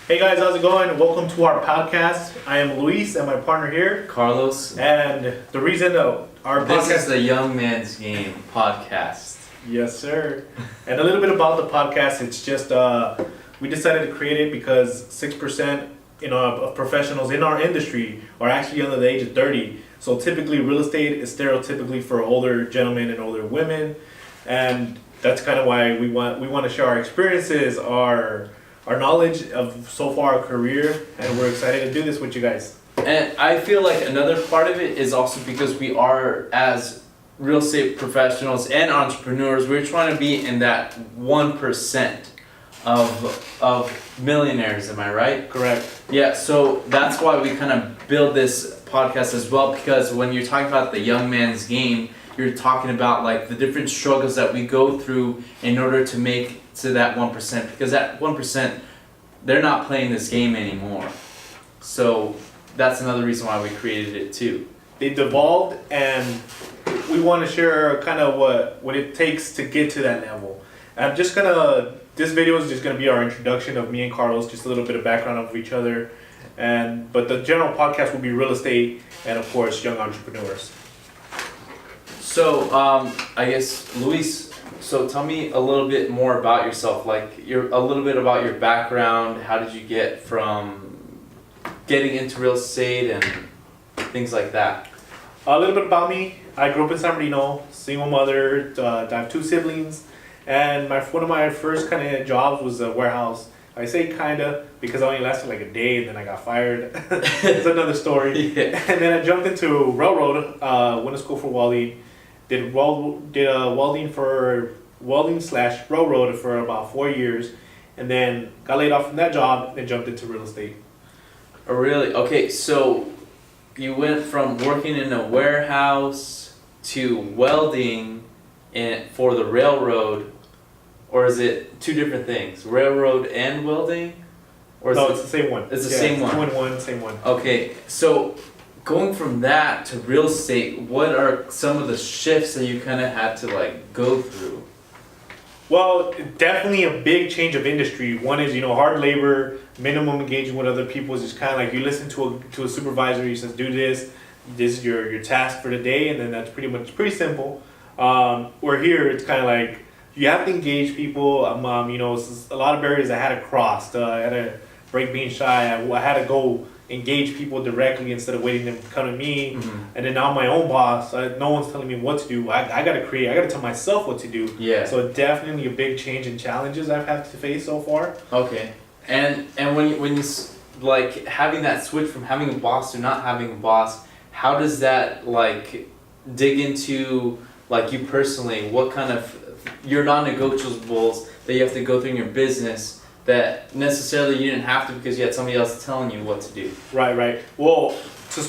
Hey guys, how's it going? Welcome to our podcast. I am Luis and my partner here, Carlos. And the reason our This podcast is the Young Man's Game podcast. Yes, sir. And a little bit about the podcast. It's just we decided to create it because 6% of professionals in our industry are actually under the age of 30. So typically, real estate is stereotypically for older gentlemen and older women, and that's kind of why we want to share our experiences, our knowledge of so far our career, and we're excited to do this with you guys. And I feel like another part of it is also because we are, as real estate professionals and entrepreneurs, we're trying to be in that 1% of millionaires, am I right? Correct. Yeah, so that's why we kind of build this podcast as well, because when you're talking about the young man's game, you're talking about like the different struggles that we go through in order to make to that 1%, because that 1%, they're not playing this game anymore. So that's another reason why we created it too. They devolved, and we want to share kind of what it takes to get to that level. And just this video is just gonna be our introduction of me and Carlos, just a little bit of background of each other, but the general podcast will be real estate and of course young entrepreneurs. So I guess Luis. So tell me a little bit more about yourself, a little bit about your background. How did you get from getting into real estate and things like that? A little bit about me. I grew up in San Bernardino, single mother. I have 2 siblings, and one of my first kind of jobs was a warehouse. I say kinda because I only lasted like a day and then I got fired. It's another story. Yeah. And then I jumped into railroad. Went to school for welding. Did welding / railroad for about 4 years, and then got laid off from that job and jumped into real estate. Oh, really? Okay, so you went from working in a warehouse to welding for the railroad, or is it 2 different things? Railroad and welding? Or is It's the same one. It's the same one. 2 in 1, same one. Okay, so going from that to real estate, what are some of the shifts that you kind of had to like go through? Well, definitely a big change of industry. One is, hard labor, minimum engagement with other people is just kind of like you listen to a supervisor, he says, do this is your task for the day, and then that's pretty simple. Where here, it's kind of like you have to engage people. It's a lot of barriers I had to cross. I had to break being shy. I had to go engage people directly instead of waiting them to come to me. Mm-hmm. And then now I'm my own boss. No one's telling me what to do. I got to create. I got to tell myself what to do. Yeah. So definitely a big change in challenges I've had to face so far. Okay. And when you like having that switch from having a boss to not having a boss, how does that like dig into like you personally? What kind of your non-negotiables that you have to go through in your business that necessarily you didn't have to because you had somebody else telling you what to do? Right. Well, to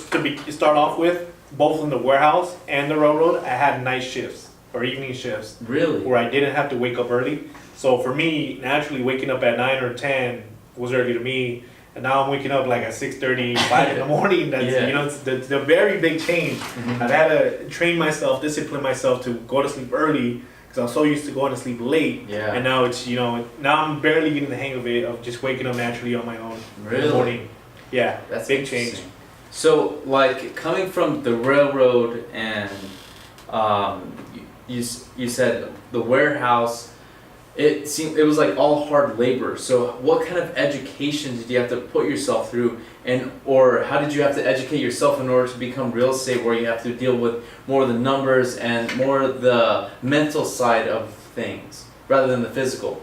start off with, both in the warehouse and the railroad, I had night shifts or evening shifts. Really? Where I didn't have to wake up early. So for me, naturally waking up at 9 or 10 was early to me. And now I'm waking up like at 6:30, 5 in the morning. That's it's a very big change. Mm-hmm. I've had to train myself, discipline myself to go to sleep early, because I'm so used to going to sleep late. Yeah. And now it's now I'm barely getting the hang of it, of just waking up naturally on my own in the morning. Yeah, that's big change. So like coming from the railroad and you said the warehouse, it was like all hard labor. So what kind of education did you have to put yourself through, or how did you have to educate yourself in order to become real estate, where you have to deal with more of the numbers and more of the mental side of things rather than the physical?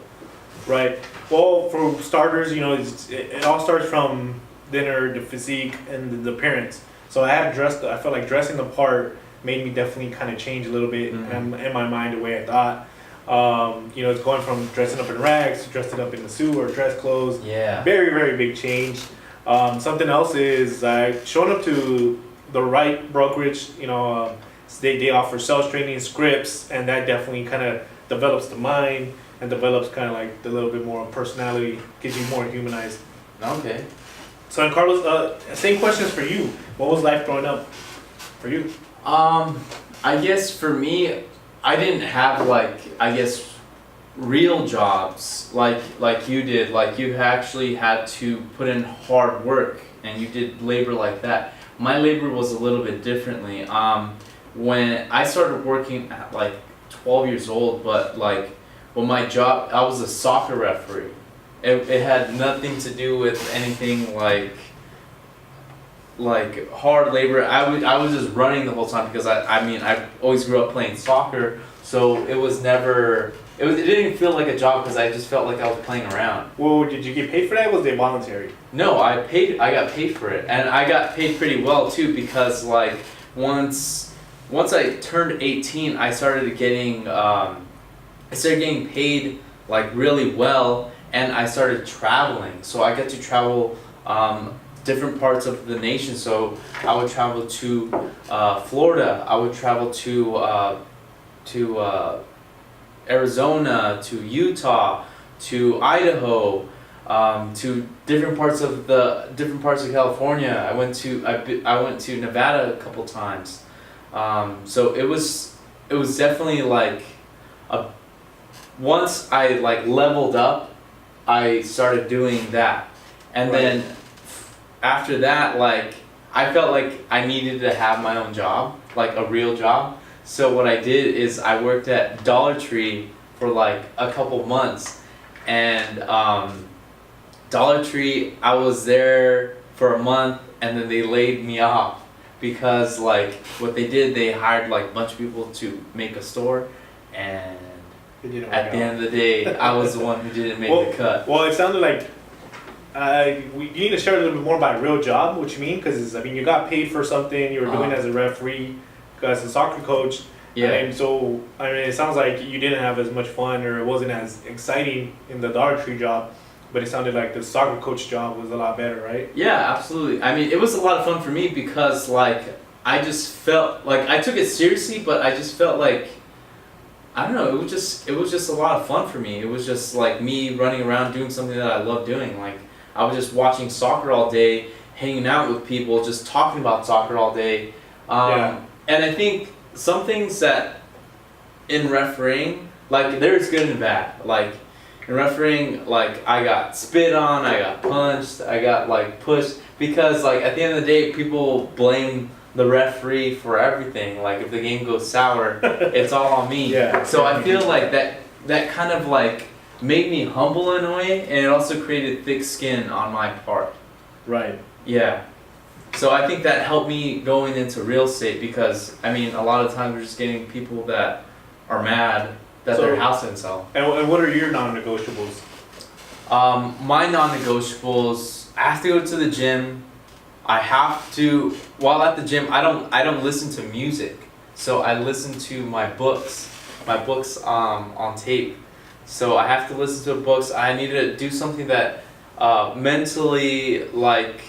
Right. Well, for starters, it all starts from dinner, the physique, and the appearance. So I felt like dressing the part made me definitely kind of change a little bit in my mind the way I thought. It's going from dressing up in rags to dressing up in the suit or dress clothes. Yeah. Very, very big change. Something else is showing up to the right brokerage. They offer sales training, scripts, and that definitely kind of develops the mind and develops kind of like a little bit more personality, gets you more humanized. Okay. So, and Carlos, same questions for you. What was life growing up for you? I guess for me, I didn't have real jobs like you did, like you actually had to put in hard work and you did labor like that. My labor was a little bit differently. When I started working at like 12 years old, but like when my job, I was a soccer referee. It had nothing to do with anything like hard labor. I was just running the whole time because I mean I always grew up playing soccer, so it was never it didn't even feel like a job because I just felt like I was playing around. Well, did you get paid for that? Or was it voluntary? No, I got paid for it, and I got paid pretty well too because like once I turned 18, I started getting paid like really well, and I started traveling. So I get to travel different parts of the nation. So I would travel to Florida. I would travel to Arizona, to Utah, to Idaho, to different parts of California. I went to Nevada a couple times. So it was definitely like once I like leveled up, I started doing that, and right. Then after that, like I felt like I needed to have my own job, like a real job. So what I did is I worked at Dollar Tree for like a couple months, and Dollar Tree, I was there for a month, and then they laid me off because like what they did, they hired like a bunch of people to make a store, and at the end of the day, I was the one who didn't make the cut. Well, it sounded like you need to share a little bit more about a real job, what you mean, because I mean you got paid for something you were doing as a referee, as a soccer coach. Yeah. And so I mean, it sounds like you didn't have as much fun, or it wasn't as exciting in the Dollar Tree job, but it sounded like the soccer coach job was a lot better, right? Yeah, absolutely. I mean, it was a lot of fun for me because like I just felt like I took it seriously, but I just felt like I don't know. It was just a lot of fun for me. It was just like me running around doing something that I love doing. Like I was just watching soccer all day, hanging out with people, just talking about soccer all day. And I think some things that in refereeing, like there's good and bad. Like in refereeing, like I got spit on, I got punched, I got like pushed because like at the end of the day, people blame the referee for everything. Like if the game goes sour, it's all on me. Yeah. So I feel like that kind of like made me humble in a way, and it also created thick skin on my part. Right. Yeah. So I think that helped me going into real estate because I mean a lot of times we're just getting people that are mad that their house didn't sell. And what are your non-negotiables? My non-negotiables, I have to go to the gym. I have to, while at the gym, I don't listen to music. So I listen to my books on tape. So I have to listen to books. I need to do something that mentally, like,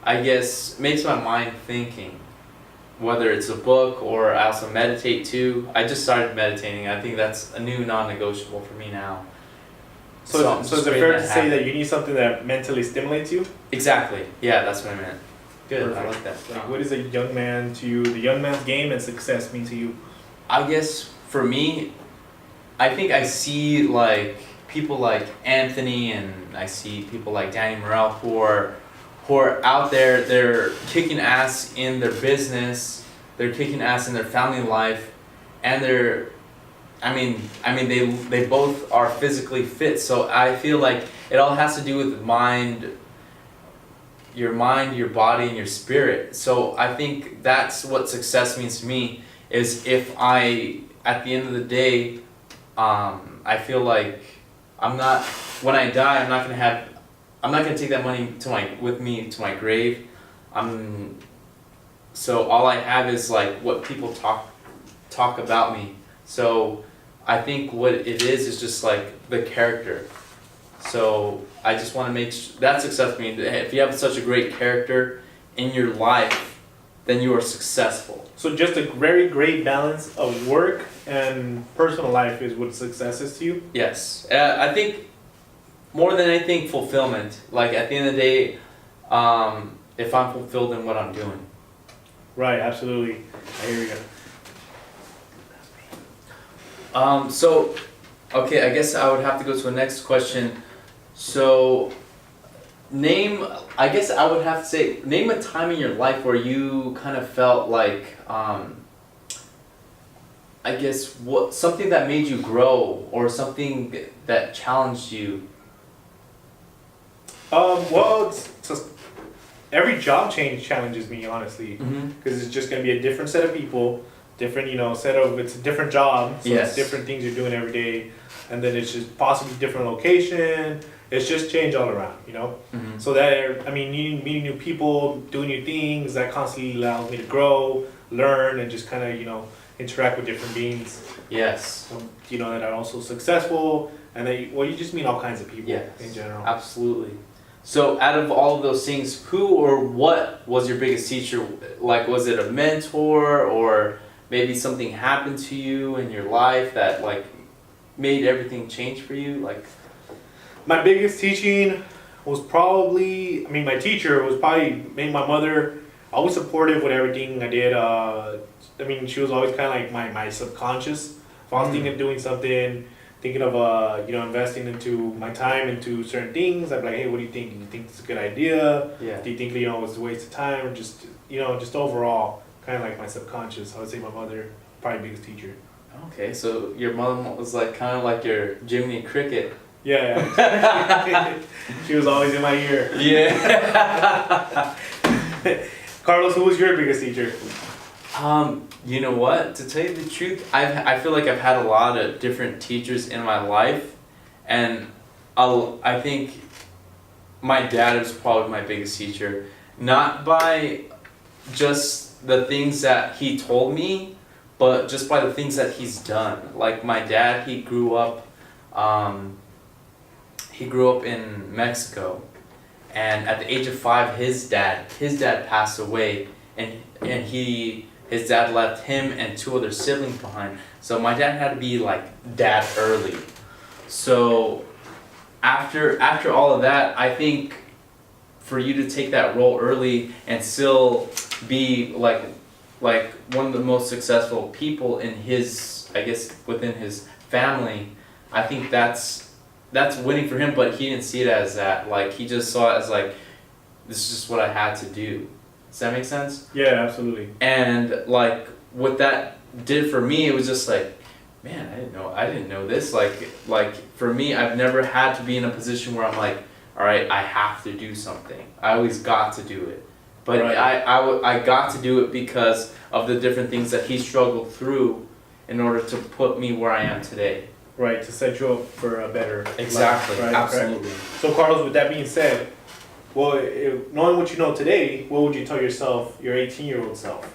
I guess, makes my mind thinking. Whether it's a book or I also meditate too. I just started meditating. I think that's a new non-negotiable for me now. So is it fair to say that you need something that mentally stimulates you? Exactly. Yeah, that's what I meant. Good. Perfect. I like that. Like, what is a young man to you? The young man's game and success mean to you? I guess for me, I think I see like people like Anthony and I see people like Danny Morel who are out there. They're kicking ass in their business. They're kicking ass in their family life, and they're. I mean, they both are physically fit, so I feel like it all has to do with your body, and your spirit. So I think that's what success means to me, is if at the end of the day, I feel like when I die, I'm not gonna take that money with me to my grave. So all I have is like what people talk about me. So I think what it is just like the character. So I just want to make that success means if you have such a great character in your life, then you are successful. So just a very great balance of work and personal life is what success is to you? Yes. I think more than anything, fulfillment. Like at the end of the day, if I'm fulfilled in what I'm doing. Right, absolutely. I hear you. So Okay, I guess I would have to go to the next question. So, I guess I would have to say, name a time in your life where you kind of felt like, I guess, something that made you grow or something that challenged you. Well, it's just every job change challenges me, honestly, Mm-hmm. because it's just gonna be a different set of people, different, it's a different job, so Yes. it's different things you're doing every day, and then it's just possibly different location. It's just change all around, Mm-hmm. So that, meeting new people, doing new things, that constantly allows me to grow, learn, and just kind of, interact with different beings. Yes. That are also successful, and you just meet all kinds of people Yes. in general. Absolutely. So, out of all of those things, who or what was your biggest teacher? Like, was it a mentor, or maybe something happened to you in your life that like made everything change for you? Like, My biggest teaching was probably, my teacher was probably my mother, always supportive with everything I did. She was always kind of like my subconscious. If I was thinking of doing something, thinking of, investing into my time into certain things, I'd be like, hey, what do you think? Do you think it's a good idea? yeah. Do you think, it's a waste of time? Or just overall, kind of like my subconscious. I would say my mother, probably biggest teacher. Okay, so your mom was like kind of like your Jiminy Cricket. Yeah. She was always in my ear. Yeah. Carlos, who was your biggest teacher? You know what? To tell you the truth, I feel like I've had a lot of different teachers in my life, and I think my dad was probably my biggest teacher. Not by just the things that he told me, but just by the things that he's done. Like my dad, he grew up in Mexico, and at the age of 5, his dad passed away, and his dad left him and 2 other siblings behind. So my dad had to be like dad early. So after all of that, I think for you to take that role early and still be like one of the most successful people in within his family, I think that's winning for him. But he didn't see it as that. Like, he just saw it as like, this is just what I had to do. Does that make sense? Yeah, absolutely. And like what that did for me, it was just like, man, I didn't know this. Like for me, I've never had to be in a position where I'm like, all right, I have to do something. I always got to do it. But Right. I got to do it because of the different things that he struggled through in order to put me where I am today. Right, to set you up for a better Exactly, life. Right, absolutely. correct. So Carlos, with that being said, well, knowing what you know today, what would you tell yourself, your 18-year-old self?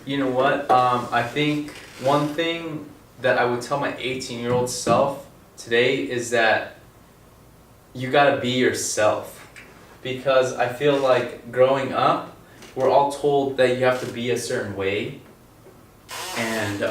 You know what? I think one thing that I would tell my 18-year-old self today is that you gotta be yourself. Because I feel like growing up, we're all told that you have to be a certain way. And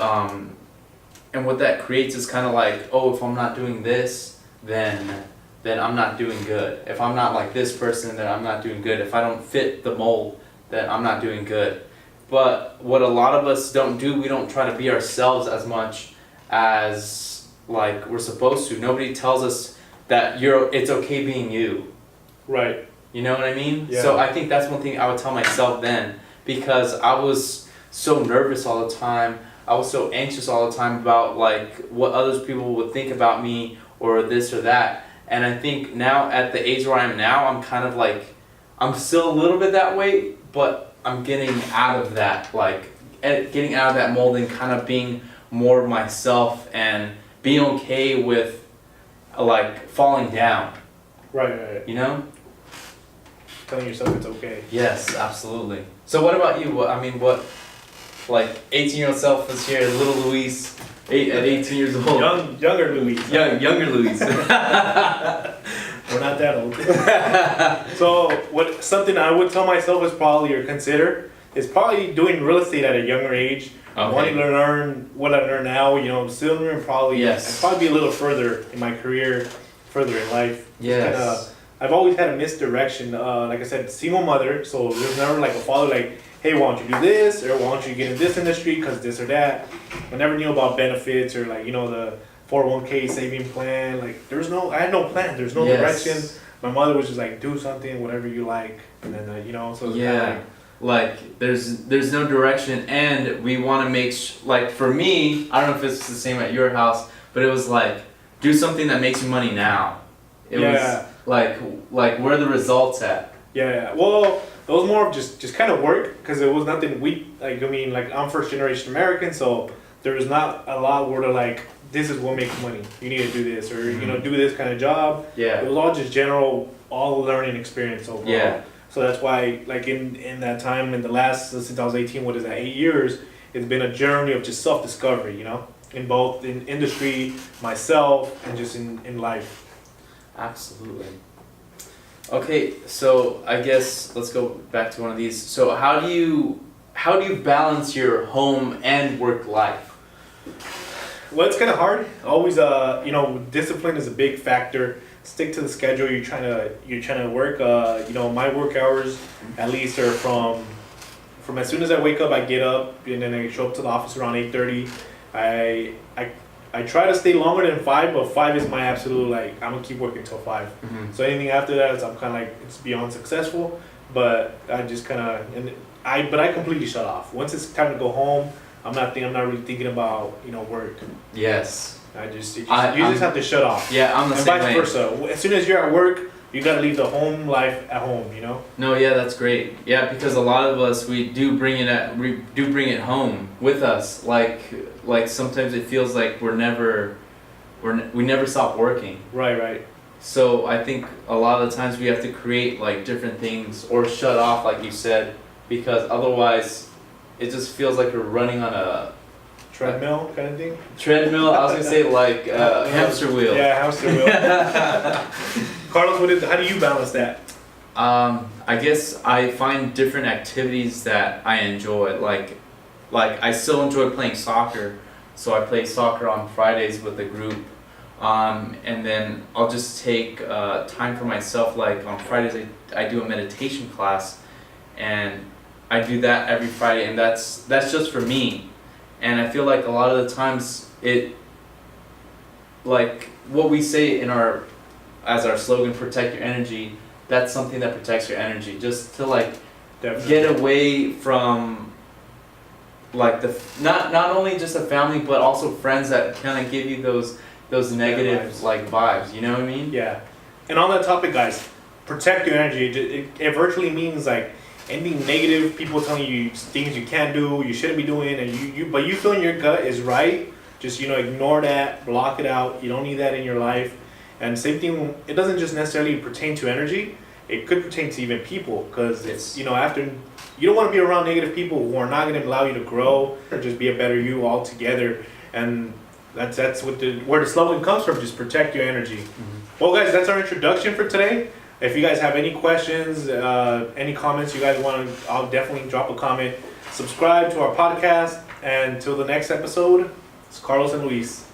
what that creates is kind of like, oh, if I'm not doing this, then I'm not doing good. If I'm not like this person, then I'm not doing good. If I don't fit the mold, then I'm not doing good. But what a lot of us don't do, we don't try to be ourselves as much as like we're supposed to. Nobody tells us that it's okay being you. Right. You know what I mean? Yeah. So I think that's one thing I would tell myself then, because I was so nervous all the time. I was so anxious all the time about like what other people would think about me or this or that. And I think now at the age where I am now, I'm kind of like, I'm still a little bit that way, but I'm getting out of that, getting out of that mold and kind of being more myself and being okay with like falling down. Right. You know? Telling yourself it's okay. Yes, absolutely. So what about you? What 18-year-old self is here, little Luis, at 18 years old. Younger Luis. Younger Luis. We're not that old. So something I would tell myself is probably doing real estate at a younger age. Okay. Wanting to learn what I learn now, still learn probably. Yes. I'd probably be a little further in my career, further in life. Yes. I've always had a misdirection. Like I said, single mother, so there's never like a father like, hey, why don't you do this, or why don't you get in this industry because this or that. I never knew about benefits or like the 401k saving plan. Like I had no plan. There's no Yes. direction. My mother was just like, do something, whatever you like, and then you know. So it's Yeah. kinda Like there's no direction, and we want to make like for me, I don't know if it's the same at your house, but it was like do something that makes you money now. It Yeah. was like where are the results at? Yeah. Well, it was more of just kind of work because it was nothing. I mean, like I'm first generation American, so there was not a lot where to like this is what makes money. You need to do this or you know do this kind of job. Yeah. It was all just general, all learning experience overall. Yeah. So that's why, like in that time, in the last since I was 18, what is that, 8 years? It's been a journey of just self discovery, you know, in both in industry, myself, and just in life. Absolutely. Okay, so I guess let's go back to one of these. So how do you balance your home and work life? Well, it's kind of hard. Always, you know, discipline is a big factor. Stick to the schedule you're trying to work. You know, my work hours at least are from as soon as I wake up, I get up and then I show up to the office around 8:30. I try to stay longer than 5, but 5 is my absolute like I'm gonna keep working till 5. Mm-hmm. So anything after that, I'm kind of like it's beyond successful. But I just kind of I completely shut off. Once it's time to go home, I'm not really thinking about work. Yes. You just have to shut off. Yeah, I'm the And same vice way. versa. As soon as you're at work, you gotta leave the home life at home. You know. No, yeah, that's great. Yeah, because a lot of us we do bring it home with us. Like sometimes it feels like we never stop working. Right. So I think a lot of the times we have to create like different things or shut off, like you said, because otherwise it just feels like we're running on a Treadmill kind of thing. treadmill. I was gonna say like hamster wheel. Yeah, hamster wheel. Carlos, how do you balance that? I guess I find different activities that I enjoy. Like I still enjoy playing soccer, so I play soccer on Fridays with a group. And then I'll just take time for myself. Like on Fridays, I do a meditation class, and I do that every Friday, and that's just for me. And I feel like a lot of the times like what we say as our slogan, protect your energy, that's something that protects your energy. Just to like Definitely. get away from like not only just a family but also friends that kind of give you those negative vibes. like vibes. You know what I mean? Yeah. And on that topic, guys, protect your energy. It virtually means like anything negative, people telling you things you can't do, you shouldn't be doing, and but you feel in your gut is right. Just ignore that, block it out. You don't need that in your life. And same thing. It doesn't just necessarily pertain to energy. It could pertain to even people, because it's after you don't want to be around negative people who are not going to allow you to grow or just be a better you altogether. And that's where the slogan comes from. Just protect your energy. Mm-hmm. Well, guys, that's our introduction for today. If you guys have any questions, any comments you guys want to, I'll definitely drop a comment. Subscribe to our podcast. And until the next episode, it's Carlos and Luis.